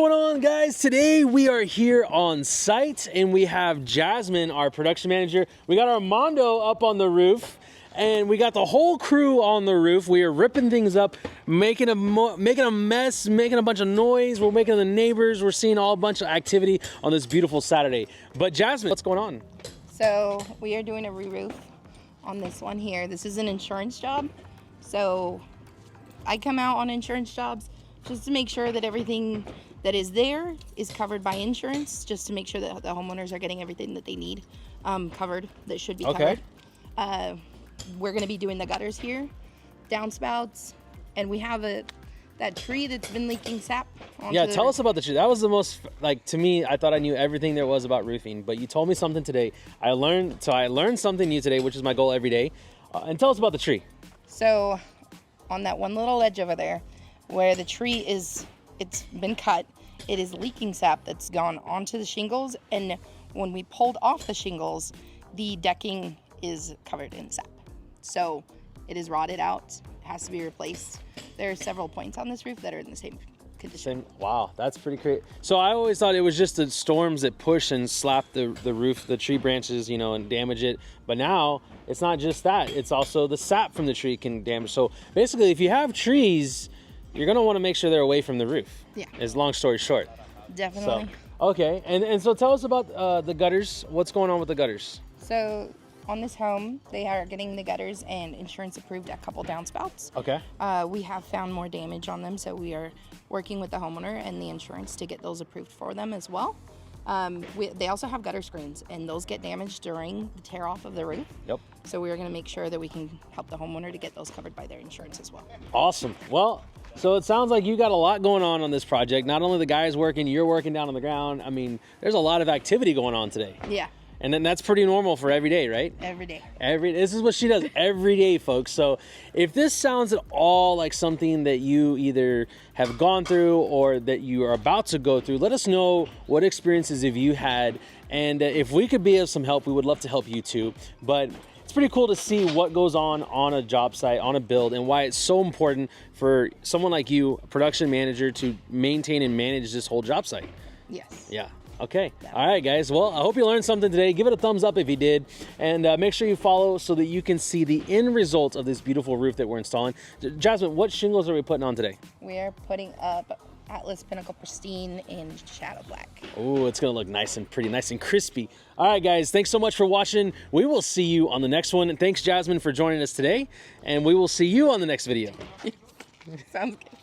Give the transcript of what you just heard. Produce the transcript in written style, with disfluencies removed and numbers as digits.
What's going on, guys? Today we are here on site and we have Jasmine, our production manager. We got Armando up on the roof and we got the whole crew on the roof. We are ripping things up, making a mess, making a bunch of noise. We're making the neighbors. We're seeing all a bunch of activity on this beautiful Saturday. But Jasmine, what's going on? So we are doing a re-roof on this one here. This is an insurance job. So I come out on insurance jobs just to make sure that everything that is there is covered by insurance, just to make sure that the homeowners are getting everything that they need covered, that should be covered. We're going to be doing the gutters here, downspouts, and we have that tree that's been leaking sap. Yeah, tell us about the tree. That was the most, like, to me, I thought I knew everything there was about roofing, but you told me something today. I learned something new today, which is my goal every day. And tell us about the tree. So on that one little ledge over there where the tree is, it's been cut, it is leaking sap that's gone onto the shingles, and when we pulled off the shingles, the decking is covered in sap. So it is rotted out, it has to be replaced. There are several points on this roof that are in the same condition. Wow, that's pretty crazy. So I always thought it was just the storms that push and slap the roof, the tree branches, you know, and damage it. But now it's not just that, it's also the sap from the tree can damage. So basically, if you have trees, you're gonna want to make sure they're away from the roof. Yeah. Is long story short. Definitely. So, okay, and so tell us about the gutters. What's going on with the gutters? So on this home, they are getting the gutters and insurance approved a couple downspouts. Okay. We have found more damage on them, so we are working with the homeowner and the insurance to get those approved for them as well. They also have gutter screens, and those get damaged during the tear off of the roof. Yep. So we are going to make sure that we can help the homeowner to get those covered by their insurance as well. Awesome. Well, so it sounds like you got a lot going on this project. Not only the guys working, you're working down on the ground. I mean, there's a lot of activity going on today. Yeah. And then that's pretty normal for every day, right? Every day. This is what she does every day, folks. So if this sounds at all like something that you either have gone through or that you are about to go through, let us know what experiences have you had. And if we could be of some help, we would love to help you too. But it's pretty cool to see what goes on a job site, on a build, and why it's so important for someone like you, a production manager, to maintain and manage this whole job site. Yes. Yeah. Okay. All right, guys. Well, I hope you learned something today. Give it a thumbs up if you did. And make sure you follow so that you can see the end result of this beautiful roof that we're installing. Jasmine, what shingles are we putting on today? We are putting up Atlas Pinnacle Pristine in Shadow Black. Oh, it's going to look nice and pretty, nice and crispy. All right, guys. Thanks so much for watching. We will see you on the next one. And thanks, Jasmine, for joining us today. And we will see you on the next video. Sounds good.